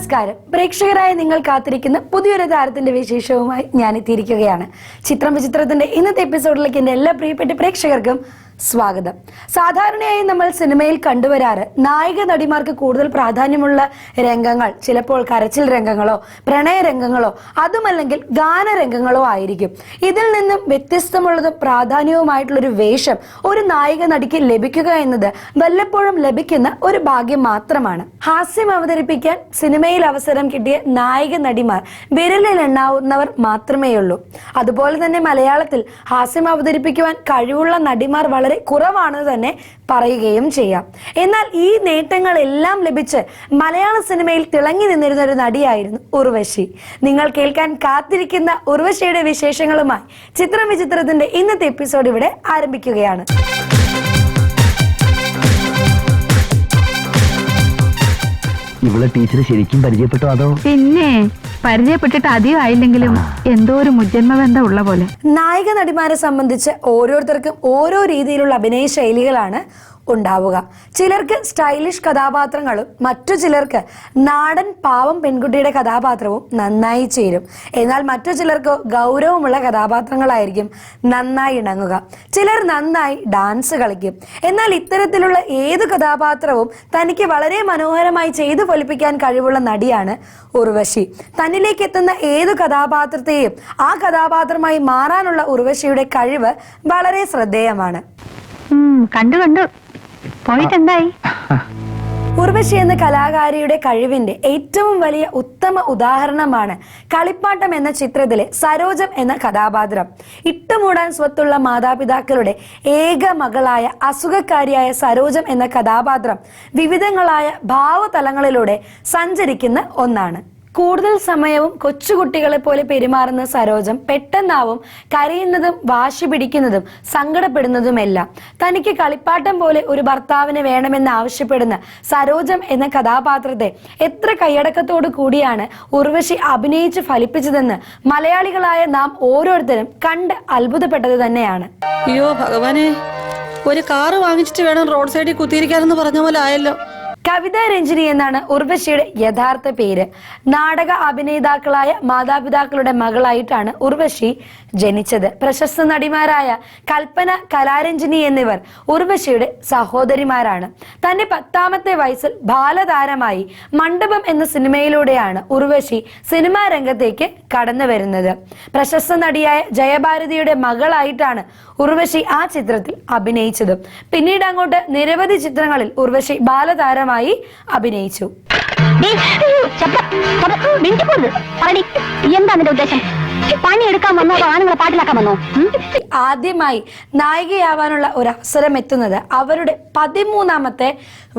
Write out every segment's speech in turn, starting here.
നമസ്കാരം. പ്രേക്ഷകരായ നിങ്ങൾ കാത്തിരിക്കുന്ന പുതിയൊരു താരത്തിന്റെ വിശേഷവുമായി ഞാൻ എത്തിയിരിക്കുകയാണ്. ചിത്രം വിചിത്രത്തിന്റെ ഇന്നത്തെ എപ്പിസോഡിലേക്ക് എന്റെ എല്ലാ പ്രിയപ്പെട്ട പ്രേക്ഷകർക്കും സ്വാഗതം. സാധാരണയായി നമ്മൾ സിനിമയിൽ കണ്ടുവരാറ് നായിക നടിമാർക്ക് കൂടുതൽ പ്രാധാന്യമുള്ള രംഗങ്ങൾ ചിലപ്പോൾ കരച്ചിൽ രംഗങ്ങളോ പ്രണയ രംഗങ്ങളോ അതുമല്ലെങ്കിൽ ഗാനരംഗങ്ങളോ ആയിരിക്കും. ഇതിൽ നിന്നും വ്യത്യസ്തമുള്ളതും പ്രാധാന്യവുമായിട്ടുള്ളൊരു വേഷം ഒരു നായിക നടിക്ക് ലഭിക്കുക എന്നത് വല്ലപ്പോഴും ലഭിക്കുന്ന ഒരു ഭാഗ്യം മാത്രമാണ്. ഹാസ്യം അവതരിപ്പിക്കാൻ സിനിമയിൽ അവസരം കിട്ടിയ നായിക നടിമാർ വിരലിൽ എണ്ണാവുന്നവർ മാത്രമേയുള്ളൂ. അതുപോലെ തന്നെ മലയാളത്തിൽ ഹാസ്യം അവതരിപ്പിക്കുവാൻ കഴിവുള്ള നടിമാർ വളരെ കുറവാണെന്ന് തന്നെ പറയുകയും ചെയ്യാം. എന്നാൽ ഈ നേട്ടങ്ങളെല്ലാം ലഭിച്ച് മലയാള സിനിമയിൽ തിളങ്ങി നിന്നിരുന്ന ഒരു നടിയായിരുന്നു ഉർവശി. നിങ്ങൾ കേൾക്കാൻ കാത്തിരിക്കുന്ന ഉർവശിയുടെ വിശേഷങ്ങളുമായി ചിത്രം വിചിത്രത്തിന്റെ ഇന്നത്തെ എപ്പിസോഡ് ഇവിടെ ആരംഭിക്കുകയാണ്. ഇവളെ ടീച്ചർ ശരിക്കും പരിചയപ്പെട്ടോ അതോ? പിന്നെ പരിചയപ്പെട്ടിട്ട് അധികം ആയില്ലെങ്കിലും എന്തോ ഒരു മുജ്ജന്മബന്ധം ഉള്ള പോലെ. നായിക നടിമാരെ സംബന്ധിച്ച് ഓരോരുത്തർക്കും ഓരോ രീതിയിലുള്ള അഭിനയ ശൈലികളാണ് ഉണ്ടാവുക. ചിലർക്ക് സ്റ്റൈലിഷ് കഥാപാത്രങ്ങളും മറ്റു ചിലർക്ക് നാടൻ പാവം പെൺകുട്ടിയുടെ കഥാപാത്രവും നന്നായി ചേരും. എന്നാൽ മറ്റു ചിലർക്ക് ഗൗരവമുള്ള കഥാപാത്രങ്ങളായിരിക്കും നന്നായി ഇണങ്ങുക. ചിലർ നന്നായി ഡാൻസ് കളിക്കും. എന്നാൽ ഇത്തരത്തിലുള്ള ഏത് കഥാപാത്രവും തനിക്ക് വളരെ മനോഹരമായി ചെയ്തു ഫലിപ്പിക്കാൻ കഴിവുള്ള നടിയാണ് ഉർവശി. തന്നിലേക്ക് എത്തുന്ന ഏതു കഥാപാത്രത്തെയും ആ കഥാപാത്രമായി മാറാനുള്ള ഉർവശിയുടെ കഴിവ് വളരെ ശ്രദ്ധേയമാണ്. കണ്ടു പോയിട്ടെന്തായി? ഉർവശി എന്ന കലാകാരിയുടെ കഴിവിന്റെ ഏറ്റവും വലിയ ഉത്തമ ഉദാഹരണമാണ് കളിപ്പാട്ടം എന്ന ചിത്രത്തിലെ സരോജം എന്ന കഥാപാത്രം. ഇട്ടുമൂടാൻ സ്വത്തുള്ള മാതാപിതാക്കളുടെ ഏക മകളായ അസുഖക്കാരിയായ സരോജം എന്ന കഥാപാത്രം വിവിധങ്ങളായ ഭാവതലങ്ങളിലൂടെ സഞ്ചരിക്കുന്ന ഒന്നാണ്. കൂടുതൽ സമയവും കൊച്ചുകുട്ടികളെ പോലെ പെരുമാറുന്ന സരോജം പെട്ടെന്നാവും കരയുന്നതും വാശി പിടിക്കുന്നതും സങ്കടപ്പെടുന്നതുമെല്ലാം. തനിക്ക് കളിപ്പാട്ടം പോലെ ഒരു ഭർത്താവിനെ വേണമെന്ന് ആവശ്യപ്പെടുന്ന സരോജം എന്ന കഥാപാത്രത്തെ എത്ര കൈയടക്കത്തോടു കൂടിയാണ് ഉർവശി അഭിനയിച്ച് ഫലിപ്പിച്ചതെന്ന് മലയാളികളായ നാം ഓരോരുത്തരും കണ്ട് അത്ഭുതപ്പെട്ടത് തന്നെയാണ്. അയ്യോ ഭഗവാനെ, ഒരു കാറ് വാങ്ങിച്ചിട്ട് വേണം റോഡ് സൈഡിൽ കുത്തിയിരിക്കാനെന്ന് പറഞ്ഞ പോലെ ആയല്ലോ. കവിത രഞ്ജിനി എന്നാണ് ഉർവശിയുടെ യഥാർത്ഥ പേര്. നാടക അഭിനേതാക്കളായ മാതാപിതാക്കളുടെ മകളായിട്ടാണ് ഉർവശി ജനിച്ചത്. പ്രശസ്ത നടിമാരായ കൽപ്പന, കലാരഞ്ജിനി എന്നിവർ ഉർവശിയുടെ സഹോദരിമാരാണ്. തന്റെ 10ാമത്തെ വയസ്സിൽ ബാലതാരമായി മണ്ഡപം എന്ന സിനിമയിലൂടെയാണ് ഉർവശി സിനിമാ രംഗത്തേക്ക് കടന്നു വരുന്നത്. പ്രശസ്ത നടിയായ ജയഭാരതിയുടെ മകളായിട്ടാണ് ഉർവശി ആ ചിത്രത്തിൽ അഭിനയിച്ചത്. പിന്നീട് അങ്ങോട്ട് നിരവധി ചിത്രങ്ങളിൽ ഉർവശി ബാലതാരമായി അഭിനയിച്ചു. എന്താണ് ഉദ്ദേശം? പണിയെടുക്കാൻ വന്നോ അതോ ആണുങ്ങളെ പാട്ടിലാക്കാൻ വന്നോ? ആദ്യമായി നായികയാവാനുള്ള ഒരു അവസരം എത്തുന്നത് അവരുടെ 13ാമത്തെ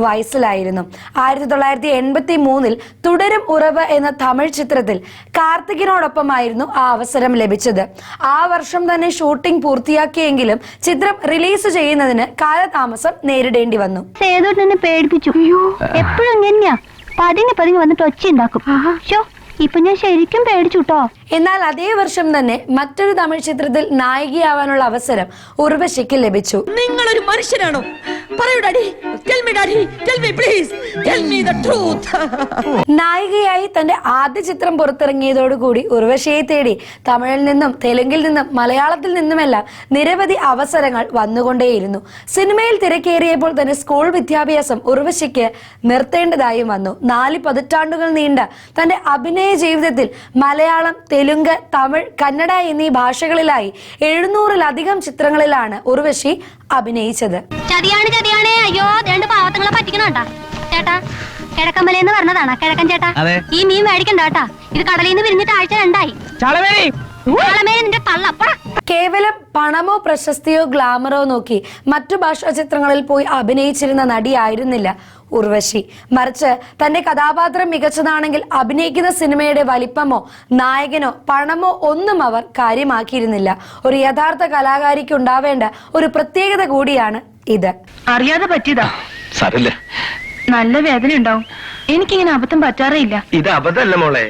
വയസ്സിലായിരുന്നു. 1983 തുടരും ഉറവ് എന്ന തമിഴ് ചിത്രത്തിൽ കാർത്തികിനോടൊപ്പമായിരുന്നു ആ അവസരം ലഭിച്ചത്. ആ വർഷം തന്നെ ഷൂട്ടിംഗ് പൂർത്തിയാക്കിയെങ്കിലും ചിത്രം റിലീസ് ചെയ്യുന്നതിന് കാലതാമസം നേരിടേണ്ടി വന്നു. സേതുവിനെ പേടിപ്പിച്ചു. എപ്പോഴും എങ്ങനെയാ പതിങ്ങി വന്നിട്ട് ഒച്ച ഉണ്ടാക്കും. ഇപ്പൊ ഞാൻ ശരിക്കും പേടിച്ചുട്ടോ. എന്നാൽ അതേ വർഷം തന്നെ മറ്റൊരു തമിഴ് ചിത്രത്തിൽ നായികയാവാനുള്ള അവസരം ഉർവശിക്ക് ലഭിച്ചു. നിങ്ങളൊരു മനുഷ്യനാണോ? പറയൂ daddy, tell me daddy, tell me please, tell me the truth. നായികയായി തന്റെ ആദ്യ ചിത്രം പുറത്തിറങ്ങിയതോടുകൂടി ഉർവശിയെ തേടി തമിഴിൽ നിന്നും തെലുങ്കിൽ നിന്നും മലയാളത്തിൽ നിന്നുമെല്ലാം നിരവധി അവസരങ്ങൾ വന്നുകൊണ്ടേയിരുന്നു. സിനിമയിൽ തിരക്കേറിയപ്പോൾ തന്നെ സ്കൂൾ വിദ്യാഭ്യാസം ഉർവശിക്ക് നിർത്തേണ്ടതായും വന്നു. 4 പതിറ്റാണ്ടുകൾ നീണ്ട തന്റെ അഭിനയ ജീവിതത്തിൽ മലയാളം, തെലുങ്ക്, തമിഴ്, കന്നഡ എന്നീ ഭാഷകളിലായി 700-ലധികം ചിത്രങ്ങളിലാണ് ഉർവശി അഭിനയിച്ചത്. ചതിയാണ് അയ്യോ, 2 പാവത്തങ്ങളെ പറ്റിക്കണോട്ടാ ചേട്ടാ. കിഴക്കമ്പലെന്ന് പറഞ്ഞതാണ് കിഴക്കൻ ചേട്ടാ. ഈ മീൻ മേടിക്കണ്ട കേട്ടാ, ഇത് കടലിൽ നിന്ന് വിരിഞ്ഞിട്ട് ആഴ്ച 2ആയി. കേവലം പണമോ പ്രശസ്തിയോ ഗ്ലാമറോ നോക്കി മറ്റു ഭാഷാ ചിത്രങ്ങളിൽ പോയി അഭിനയിച്ചിരുന്ന നടിയായിരുന്നില്ല ഉർവശി. മറിച്ച് തന്റെ കഥാപാത്രം മികച്ചതാണെങ്കിൽ അഭിനയിക്കുന്ന സിനിമയുടെ വലിപ്പമോ നായകനോ പണമോ ഒന്നും അവർ കാര്യമാക്കിയിരുന്നില്ല. ഒരു യഥാർത്ഥ കലാകാരിക്ക് ഉണ്ടാവേണ്ട ഒരു പ്രത്യേകത കൂടിയാണ് ഇത്. അറിയാതെ പറ്റിയതാ, നല്ല വേദന ഉണ്ടാവും. എനിക്കിങ്ങനെ അബദ്ധം പറ്റാറേ ഇല്ല. ഇത് അബദ്ധമല്ല മോളെ,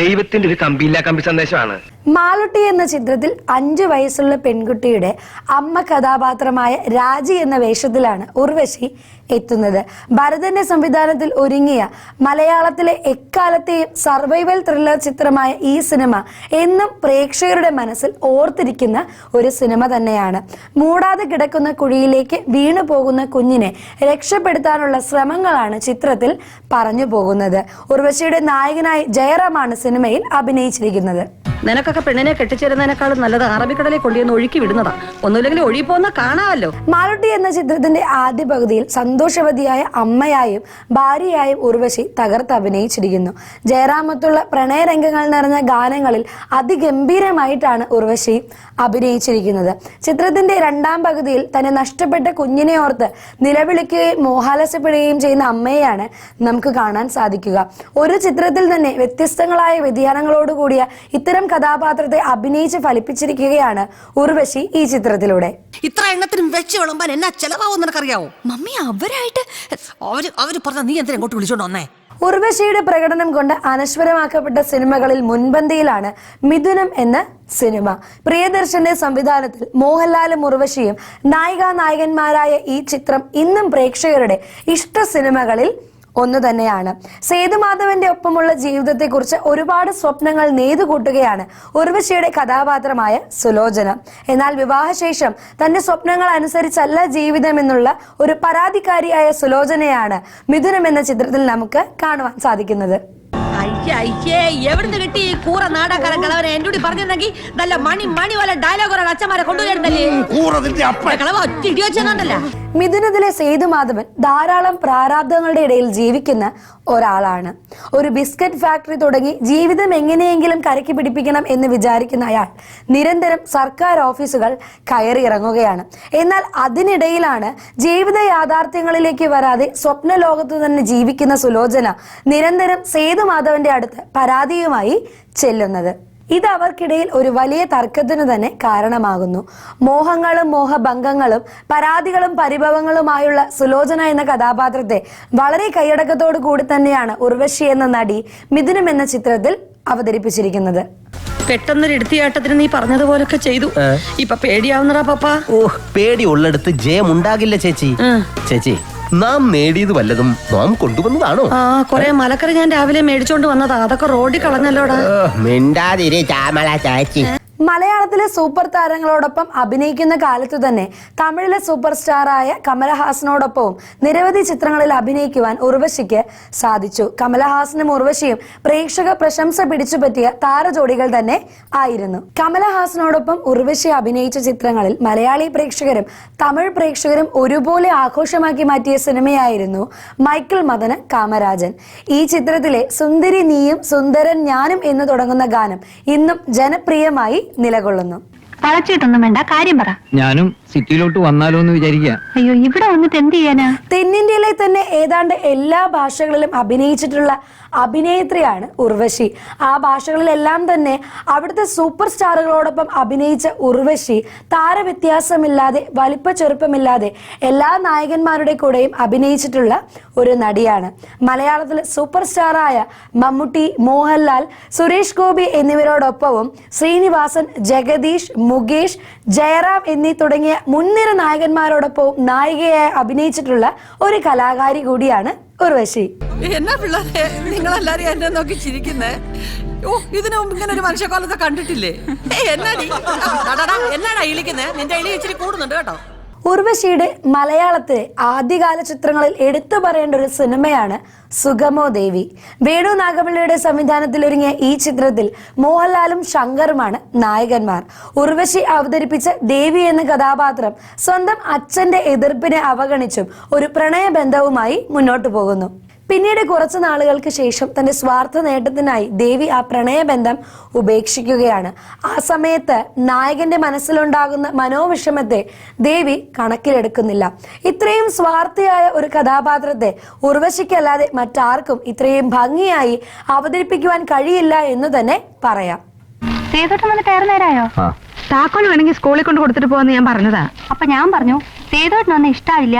ദൈവത്തിന്റെ ഒരു കമ്പി സന്ദേശമാണ്. മാളുട്ടി എന്ന ചിത്രത്തിൽ 5 വയസ്സുള്ള പെൺകുട്ടിയുടെ അമ്മ കഥാപാത്രമായ രാജി എന്ന വേഷത്തിലാണ് ഉർവശി എത്തുന്നത്. ഭരതന്റെ സംവിധാനത്തിൽ ഒരുങ്ങിയ മലയാളത്തിലെ എക്കാലത്തെയും സർവൈവൽ ത്രില്ലർ ചിത്രമായ ഈ സിനിമ എന്നും പ്രേക്ഷകരുടെ മനസ്സിൽ ഓർത്തിരിക്കുന്ന ഒരു സിനിമ തന്നെയാണ്. മൂടാതെ കിടക്കുന്ന കുഴിയിലേക്ക് വീണു പോകുന്ന കുഞ്ഞിനെ രക്ഷപ്പെടുത്താനുള്ള ശ്രമങ്ങളാണ് ചിത്രത്തിൽ പറഞ്ഞു പോകുന്നത്. ഉർവശിയുടെ നായകനായി ജയറാമാണ് സിനിമയിൽ അഭിനയിച്ചിരിക്കുന്നത്. നിനക്കൊക്കെ പെണ്ണിനെ കെട്ടിച്ചേരുന്നതിനേക്കാളും നല്ലത് അറബിക്കടലിൽ കൊണ്ടുവന്ന് ഒഴുക്കി വിടുന്നതാ. ഒന്നുമില്ലെങ്കിൽ ഒഴുകി പോകുന്ന കാണാമല്ലോ. മാളുട്ടി എന്ന ചിത്രത്തിന്റെ ആദ്യ പകുതിയിൽ സന്തോഷവതിയായ അമ്മയായും ഭാര്യയായും ഉർവശി തകർത്ത് അഭിനയിച്ചിരിക്കുന്നു. ജയറാമത്തുള്ള പ്രണയരംഗങ്ങൾ നിറഞ്ഞ ഗാനങ്ങളിൽ അതിഗംഭീരമായിട്ടാണ് ഉർവശി അഭിനയിച്ചിരിക്കുന്നത്. ചിത്രത്തിന്റെ 2ാം പകുതിയിൽ തന്നെ നഷ്ടപ്പെട്ട കുഞ്ഞിനെ ഓർത്ത് നിലവിളിക്കുകയും മോഹാലസ്യപ്പെടുകയും ചെയ്യുന്ന അമ്മയെയാണ് നമുക്ക് കാണാൻ സാധിക്കുക. ഒരു ചിത്രത്തിൽ തന്നെ വ്യത്യസ്തങ്ങളായ വ്യതിയാനങ്ങളോടുകൂടിയ ഇത്തരം കഥാപാത്രത്തെ അഭിനയിച്ച് ഫലിപ്പിച്ചിരിക്കുകയാണ് ഉർവശി ഈ ചിത്രത്തിലൂടെ. ഇത്ര എണ്ണത്തിനും വെച്ച് വിളമ്പാൻ എന്നാ ചെലവാവും നിനക്കറിയാവോ? മമ്മി അവരായിട്ട് അവര് പറഞ്ഞ നീ എന്തിനാ ഇങ്ങോട്ട് വിളിച്ചോണ്ട് വന്നേ? ഉർവശിയുടെ പ്രകടനം കൊണ്ട് അനശ്വരമാക്കപ്പെട്ട സിനിമകളിൽ മുൻപന്തിയിലാണ് മിഥുനം എന്ന സിനിമ. പ്രിയദർശന്റെ സംവിധാനത്തിൽ മോഹൻലാലും ഉർവശിയും നായികാനായകന്മാരായ ഈ ചിത്രം ഇന്നും പ്രേക്ഷകരുടെ ഇഷ്ട സിനിമകളിൽ ഒന്ന് തന്നെയാണ്. സേതുമാധവന്റെ ഒപ്പമുള്ള ജീവിതത്തെക്കുറിച്ച് ഒരുപാട് സ്വപ്നങ്ങൾ നെയ്തുകൂട്ടുകയാണ് ഉർവശിയുടെ കഥാപാത്രമായ സുലോചന. എന്നാൽ വിവാഹശേഷം തന്റെ സ്വപ്നങ്ങൾ അനുസരിച്ചല്ല ജീവിതം എന്നുള്ള ഒരു പരാതിക്കാരിയായ സുലോചനയാണ് മിഥുനം എന്ന ചിത്രത്തിൽ നമുക്ക് കാണുവാൻ സാധിക്കുന്നത്. അയ്യേ എവിടുന്ന് കിട്ടി കൂറ നാടകക്കാരൻ കളവനെ എന്നോട് പറഞ്ഞിരുന്നെങ്കിൽ നല്ല മണി പോലെ ഡയലോഗുകൾ അച്ഛന്മാരെ കൊണ്ടുവരുന്നല്ലേ. മിഥുനത്തിലെ സേതുമാധവൻ ധാരാളം പ്രാരാബ്ദങ്ങളുടെ ഇടയിൽ ജീവിക്കുന്ന ഒരാളാണ്. ഒരു ബിസ്ക്കറ്റ് ഫാക്ടറി തുടങ്ങി ജീവിതം എങ്ങനെയെങ്കിലും കരക്കി പിടിപ്പിക്കണം എന്ന് വിചാരിക്കുന്ന അയാൾ നിരന്തരം സർക്കാർ ഓഫീസുകൾ കയറി ഇറങ്ങുകയാണ്. എന്നാൽ അതിനിടയിലാണ് ജീവിത യാഥാർത്ഥ്യങ്ങളിലേക്ക് വരാതെ സ്വപ്ന ലോകത്ത് തന്നെ ജീവിക്കുന്ന സുലോചന നിരന്തരം സേതുമാധവന്റെ അടുത്ത് പരാതിയുമായി ചെല്ലുന്നത്. ഇത് അവർക്കിടയിൽ ഒരു വലിയ തർക്കത്തിന് തന്നെ കാരണമാകുന്നു. മോഹങ്ങളും മോഹഭംഗങ്ങളും പരാതികളും പരിഭവങ്ങളുമായുള്ള സുലോചന എന്ന കഥാപാത്രത്തെ വളരെ കൈയടക്കത്തോടു കൂടി തന്നെയാണ് ഉർവശി എന്ന നടി മിഥുനം എന്ന ചിത്രത്തിൽ അവതരിപ്പിച്ചിരിക്കുന്നത്. പെട്ടെന്നൊരു എടുത്തിയാട്ടത്തിന് നീ പറഞ്ഞതുപോലൊക്കെ ചെയ്തു. ഇപ്പൊ പേടിയാവുന്നടാ പപ്പാ. പേടി ഉള്ളിടത്ത് ജയമുണ്ടാകില്ല ചേച്ചി. ചേച്ചി, നാം നേടിയത് വല്ലതും നാം കൊണ്ടുവന്നതാണോ? കൊറേ മലക്കറി ഞാൻ രാവിലെ മേടിച്ചോണ്ട് വന്നതാ. അതൊക്കെ റോഡിൽ കളഞ്ഞല്ലോടാ. മിണ്ടാതിരി ചാമള ചേച്ചി. മലയാളത്തിലെ സൂപ്പർ താരങ്ങളോടൊപ്പം അഭിനയിക്കുന്ന കാലത്തു തന്നെ തമിഴിലെ സൂപ്പർ സ്റ്റാറായ കമലഹാസനോടൊപ്പവും നിരവധി ചിത്രങ്ങളിൽ അഭിനയിക്കുവാൻ ഉർവശിക്ക് സാധിച്ചു. കമലഹാസനും ഉർവശിയും പ്രേക്ഷക പ്രശംസ പിടിച്ചുപറ്റിയ താരജോഡികൾ തന്നെ ആയിരുന്നു. കമലഹാസനോടൊപ്പം ഉർവശി അഭിനയിച്ച ചിത്രങ്ങളിൽ മലയാളി പ്രേക്ഷകരും തമിഴ് പ്രേക്ഷകരും ഒരുപോലെ ആഘോഷമാക്കി മാറ്റിയ സിനിമയായിരുന്നു മൈക്കിൾ മദന കാമരാജൻ. ഈ ചിത്രത്തിലെ സുന്ദരി നീയും സുന്ദരൻ ഞാനും എന്ന് തുടങ്ങുന്ന ഗാനം ഇന്നും ജനപ്രിയമായി നിലകൊള്ളുന്നു. വളച്ചിട്ടൊന്നും വേണ്ട, കാര്യം പറ. ഞാനും സിറ്റിയിലോട്ട് വന്നാലോ എന്ന് വിചാരിക്കുക. അയ്യോ, ഇവിടെ വന്നിട്ട് എന്ത് ചെയ്യാനാ? തെന്നിന്ത്യയിലെ തന്നെ ഏതാണ്ട് എല്ലാ ഭാഷകളിലും അഭിനയിച്ചിട്ടുള്ള അഭിനേത്രിയാണ് ഉർവശി. ആ ഭാഷകളിലെല്ലാം തന്നെ അവിടുത്തെ സൂപ്പർ സ്റ്റാറുകളോടൊപ്പം അഭിനയിച്ച ഉർവശി താരവ്യത്യാസമില്ലാതെ വലിപ്പ ചെറുപ്പമില്ലാതെ എല്ലാ നായകന്മാരുടെ കൂടെയും അഭിനയിച്ചിട്ടുള്ള ഒരു നടിയാണ്. മലയാളത്തിലെ സൂപ്പർ സ്റ്റാറായ മമ്മൂട്ടി, മോഹൻലാൽ, സുരേഷ് ഗോപി എന്നിവരോടൊപ്പവും ശ്രീനിവാസൻ, ജഗദീഷ്, മുകേഷ്, ജയറാം എന്നീ തുടങ്ങിയ മുൻനിര നായകന്മാരോടൊപ്പവും നായികയായി അഭിനയിച്ചിട്ടുള്ള ഒരു കലാകാരി കൂടിയാണ് ഉർവശി. എന്നാ പിള്ളേരെ നിങ്ങളെല്ലാരും എന്നെ നോക്കി ചിരിക്കുന്നേ? ഇതിനു മുമ്പ് ഇങ്ങനെ ഒരു മനുഷ്യക്കാലത്തെ കണ്ടിട്ടില്ലേ? എന്നാടാ ഇളിക്കുന്നേ? നിന്റെ ഇളി ഇച്ചിരി കൂടുന്നുണ്ട് കേട്ടോ. ഉർവശിയുടെ മലയാളത്തിലെ ആദ്യകാല ചിത്രങ്ങളിൽ എടുത്തു പറയേണ്ട ഒരു സിനിമയാണ് സുഗമോ ദേവി. വേണു നാഗവള്ളിയുടെ സംവിധാനത്തിൽ ഒരുങ്ങിയ ഈ ചിത്രത്തിൽ മോഹൻലാലും ശങ്കറുമാണ് നായകന്മാർ. ഉർവശി അവതരിപ്പിച്ച ദേവി എന്ന കഥാപാത്രം സ്വന്തം അച്ഛന്റെ എതിർപ്പിനെ അവഗണിച്ചും ഒരു പ്രണയബന്ധവുമായി മുന്നോട്ടു പോകുന്നു. പിന്നീട് കുറച്ചു നാളുകൾക്ക് ശേഷം തന്റെ സ്വാർത്ഥ നേട്ടത്തിനായി ദേവി ആ പ്രണയബന്ധം ഉപേക്ഷിക്കുകയാണ്. ആ സമയത്ത് നായകന്റെ മനസ്സിലുണ്ടാകുന്ന മനോവിഷമത്തെ ദേവി കണക്കിലെടുക്കുന്നില്ല. ഇത്രയും സ്വാർത്ഥയായ ഒരു കഥാപാത്രത്തെ ഉർവശിക്കല്ലാതെ മറ്റാർക്കും ഇത്രയും ഭംഗിയായി അവതരിപ്പിക്കുവാൻ കഴിയില്ല എന്ന് തന്നെ പറയാം. താക്കോൽ വേണമെങ്കിൽ സ്കൂളിൽ കൊണ്ട് കൊടുത്തിട്ട് പോകാന്ന് ഞാൻ പറഞ്ഞതാ. അപ്പൊ ഞാൻ പറഞ്ഞു സേതോട്ടിനൊന്നും ഇഷ്ടാവില്ല,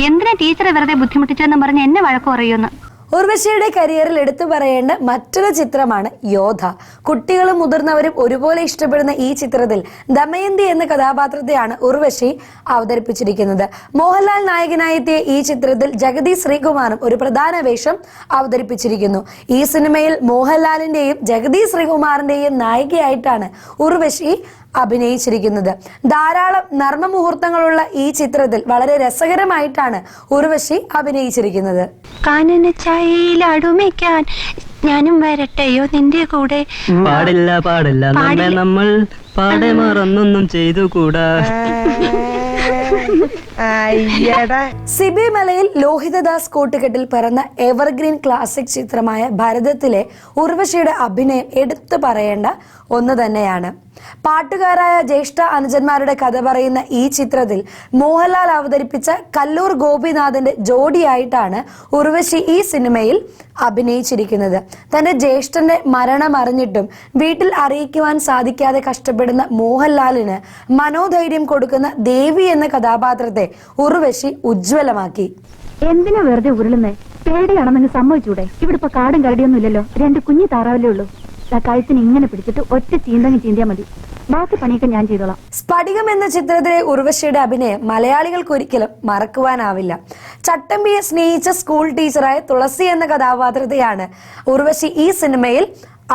എന്തിനാ ടീച്ചറെ വെറുതെ ബുദ്ധിമുട്ടിച്ചെന്ന് പറഞ്ഞ് എന്നെ വഴക്ക് പറയുമെന്ന്. ഉർവശിയുടെ കരിയറിൽ എടുത്തു പറയേണ്ട മറ്റൊരു ചിത്രമാണ് യോധ. കുട്ടികളും മുതിർന്നവരും ഒരുപോലെ ഇഷ്ടപ്പെടുന്ന ഈ ചിത്രത്തിൽ ദമയന്തി എന്ന കഥാപാത്രത്തെയാണ് ഉർവശി അവതരിപ്പിച്ചിരിക്കുന്നത്. മോഹൻലാൽ നായകനായി എത്തിയ ഈ ചിത്രത്തിൽ ജഗതി ശ്രീകുമാറും ഒരു പ്രധാന വേഷം അവതരിപ്പിച്ചിരിക്കുന്നു. ഈ സിനിമയിൽ മോഹൻലാലിന്റെയും ജഗതി ശ്രീകുമാറിന്റെയും നായികയായിട്ടാണ് ഉർവശി അഭിനയിച്ചിരിക്കുന്നത്. ധാരാളം നർമ്മ മുഹൂർത്തങ്ങളുള്ള ഈ ചിത്രത്തിൽ വളരെ രസകരമായിട്ടാണ് ഉർവശി അഭിനയിച്ചിരിക്കുന്നത്. കാനന ചായയിലടുമിക്കാൻ ഞാനും വരട്ടെയോ നിന്റെ കൂടെ. പാടില്ല പാടില്ല നമ്മെ നമ്മൾ പാടെ മറന്നൊന്നും ചെയ്തുകൂടാ. സിബി മലയിൽ ലോഹിതദാസ് കൂട്ടുകെട്ടിൽ പിറന്ന എവർഗ്രീൻ ക്ലാസിക് ചിത്രമായ ഭരതത്തിലെ ഉർവശിയുടെ അഭിനയം എടുത്തു പറയേണ്ട ഒന്ന് തന്നെയാണ്. പാട്ടുകാരായ ജ്യേഷ്ഠ അനുജന്മാരുടെ കഥ പറയുന്ന ഈ ചിത്രത്തിൽ മോഹൻലാൽ അവതരിപ്പിച്ച കല്ലൂർ ഗോപിനാഥന്റെ ജോഡിയായിട്ടാണ് ഉർവശി ഈ സിനിമയിൽ അഭിനയിച്ചിരിക്കുന്നത്. തന്റെ ജ്യേഷ്ഠന്റെ മരണം അറിഞ്ഞിട്ടും വീട്ടിൽ അറിയിക്കുവാൻ സാധിക്കാതെ കഷ്ടപ്പെടുന്ന മോഹൻലാലിന് മനോധൈര്യം കൊടുക്കുന്ന ദേവി എന്ന കഥാപാത്രത്തെ ഉർവശി ഉജ്ജ്വലമാക്കി. എന്തിനാ വെറുതെ ഉരുളുന്നേ? പേടിയാണെന്ന് സമ്മതിച്ചൂടെ? ഇവിടെ ഇപ്പൊ കാടും കരടിയൊന്നും ഇല്ലല്ലോ. 2 കുഞ്ഞി താറാവല്ലേ ഉള്ളൂ. കഴുത്തിന് ഇങ്ങനെ പിടിച്ചിട്ട് ഒറ്റ ചീന്തങ്ങി ചീന്തിയാ മതി. ബാക്കി പണിയൊക്കെ ഞാൻ ചെയ്തോളാം. സ്ഫടികം എന്ന ചിത്രത്തിലെ ഉർവശിയുടെ അഭിനയം മലയാളികൾക്ക് ഒരിക്കലും മറക്കുവാനാവില്ല. ചട്ടമ്പിയെ സ്നേഹിച്ച സ്കൂൾ ടീച്ചറായ തുളസി എന്ന കഥാപാത്രത്തെയാണ് ഉർവശി ഈ സിനിമയിൽ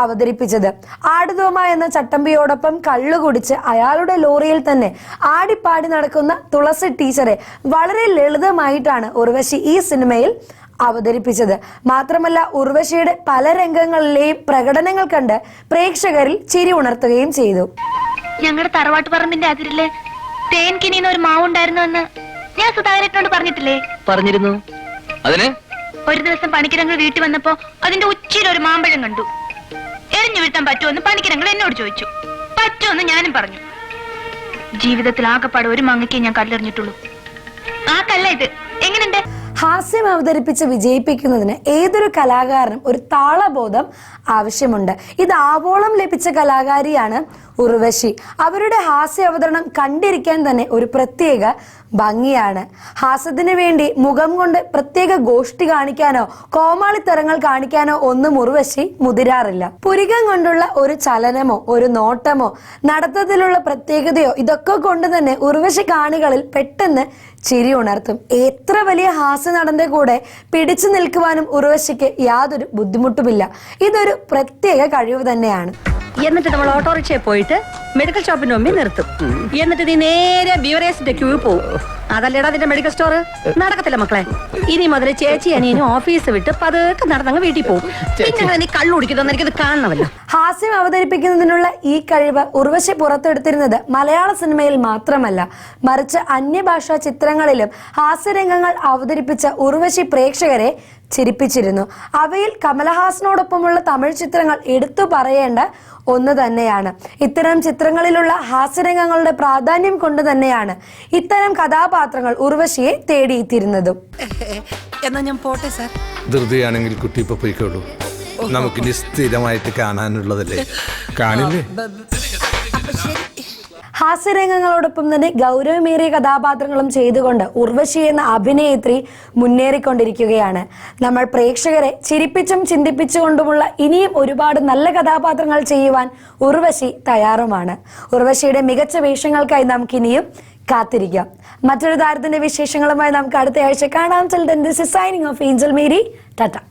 അവതരിപ്പിച്ചത്. ആടുതോമ എന്ന ചട്ടമ്പിയോടൊപ്പം കള്ളുകുടിച്ച് അയാളുടെ ലോറിയിൽ തന്നെ ആടിപ്പാടി നടക്കുന്ന തുളസി ടീച്ചറെ വളരെ ലളിതമായിട്ടാണ് ഉർവശി ഈ സിനിമയിൽ അവതരിപ്പിച്ചത്. മാത്രമല്ല ഉർവശിയുടെ പല രംഗങ്ങളിലെയും പ്രകടനങ്ങൾ കണ്ട് പ്രേക്ഷകരിൽ ചിരി ഉണർത്തുകയും ചെയ്തു. ഞങ്ങളുടെ തറവാട്ട് പറമ്പിന്റെ അതിരില് തേൻകിനിന്ന് ഒരു മാവുണ്ടായിരുന്നു എന്ന് ഞാൻ സുധാകരനോട് പറഞ്ഞിട്ടില്ലേ? പറഞ്ഞിരുന്നു. അതിന് ഒരു ദിവസം പണിക്കിരങ്ങൾ വീട്ടിൽ വന്നപ്പോ അതിന്റെ ഉച്ചിയിൽ ഒരു മാമ്പഴം കണ്ടു. എറിഞ്ഞു വീഴ്ത്താൻ പറ്റുമെന്ന് പണിക്കിരങ്ങൾ എന്നോട് ചോദിച്ചു. പറ്റുമെന്ന് ഞാനും പറഞ്ഞു. ജീവിതത്തിൽ ആകെപ്പാട് ഒരു മാങ്ങയ്ക്കേ ഞാൻ കല്ലെറിഞ്ഞിട്ടുള്ളൂ. ആ കല്ല ഇത്. എങ്ങനെയുണ്ട്? ഹാസ്യം അവതരിപ്പിച്ച് വിജയിപ്പിക്കുന്നതിന് ഏതൊരു കലാകാരനും ഒരു താളബോധം ആവശ്യമുണ്ട്. ഇത് ആവോളം ലഭിച്ച കലാകാരിയാണ് ഉർവശി. അവരുടെ ഹാസ്യ അവതരണം കണ്ടിരിക്കാൻ തന്നെ ഒരു പ്രത്യേക ഭംഗിയാണ്. ഹാസ്യത്തിന് വേണ്ടി മുഖം കൊണ്ട് പ്രത്യേക ഗോഷ്ഠി കാണിക്കാനോ കോമാളിത്തരങ്ങൾ കാണിക്കാനോ ഒന്നും ഉർവശി മുതിരാറില്ല. പുരികം കൊണ്ടുള്ള ഒരു ചലനമോ ഒരു നോട്ടമോ നടത്തത്തിലുള്ള പ്രത്യേകതയോ ഇതൊക്കെ കൊണ്ട് തന്നെ ഉർവശി കാണികളിൽ പെട്ടെന്ന് ചിരി ഉണർത്തും. എത്ര വലിയ ഹാസ്യ നടന്റെ കൂടെ പിടിച്ചു നിൽക്കുവാനും ഉർവശിക്ക് യാതൊരു ബുദ്ധിമുട്ടുമില്ല. ഇതൊരു പ്രത്യേക കഴിവ് തന്നെയാണ്. എന്നിട്ട് നമ്മൾ ഓട്ടോറിക്ഷയിൽ പോയിട്ട് മെഡിക്കൽ ഷോപ്പിന് മുമ്പിൽ നിർത്തും. എന്നിട്ട് നീ നേരെ ബിവറേജിന്റെ ക്യൂ പോവും. അതല്ലേടാ അതിന്റെ മെഡിക്കൽ സ്റ്റോർ? നടക്കത്തില്ല മക്കളെ. ഇനി മുതൽ ചേച്ചി അനിയനും ഓഫീസ് വിട്ട് പതുക്കെ നടന്നങ്ങ് വീട്ടിൽ പോകും. പിന്നെ നീ കള്ളുടിക്കുന്നു, എനിക്കത് കാണണമല്ലോ. ഹാസ്യം അവതരിപ്പിക്കുന്നതിനുള്ള ഈ കഴിവ് ഉർവശി പുറത്തെടുത്തിരുന്നത് മലയാള സിനിമയിൽ മാത്രമല്ല, മറിച്ച് അന്യഭാഷാ ചിത്രങ്ങളിലും ഹാസ്യരംഗങ്ങൾ അവതരിപ്പിച്ച ഉർവശി പ്രേക്ഷകരെ ചിരിപ്പിച്ചിരുന്നു. അവയിൽ കമലഹാസനോടൊപ്പമുള്ള തമിഴ് ചിത്രങ്ങൾ എടുത്തു പറയേണ്ട ഒന്ന് തന്നെയാണ്. ഇത്തരം ചിത്രങ്ങളിലുള്ള ഹാസ്യരംഗങ്ങളുടെ പ്രാധാന്യം കൊണ്ട് തന്നെയാണ് ഇത്തരം കഥാപാത്രങ്ങൾ ഉർവശിയെ തേടിയെത്തിയിരുന്നതും. എന്നാ ഞാൻ പോട്ടെ സാർ. ധൃതിയാണെങ്കിൽ കുട്ടി ഇപ്പൊ പോയിക്കോളൂ. നമുക്കിനി സ്ഥിരമായിട്ട് കാണാനുള്ളതല്ലേ? കാണില്ലേ? ഹാസ്യരംഗങ്ങളോടൊപ്പം തന്നെ ഗൗരവമേറിയ കഥാപാത്രങ്ങളും ചെയ്തുകൊണ്ട് ഉർവശി എന്ന അഭിനേത്രി മുന്നേറിക്കൊണ്ടിരിക്കുകയാണ്. നമ്മൾ പ്രേക്ഷകരെ ചിരിപ്പിച്ചും ചിന്തിപ്പിച്ചുകൊണ്ടുമുള്ള ഇനിയും ഒരുപാട് നല്ല കഥാപാത്രങ്ങൾ ചെയ്യുവാൻ ഉർവശി തയ്യാറുമാണ്. ഉർവശിയുടെ മികച്ച വേഷങ്ങൾക്കായി നമുക്കിനിയും കാത്തിരിക്കാം. മറ്റൊരു താരത്തിന്റെ വിശേഷങ്ങളുമായി നമുക്ക് അടുത്ത ആഴ്ച കാണാം. Till then, this is signing off, Angel Mary. Tata.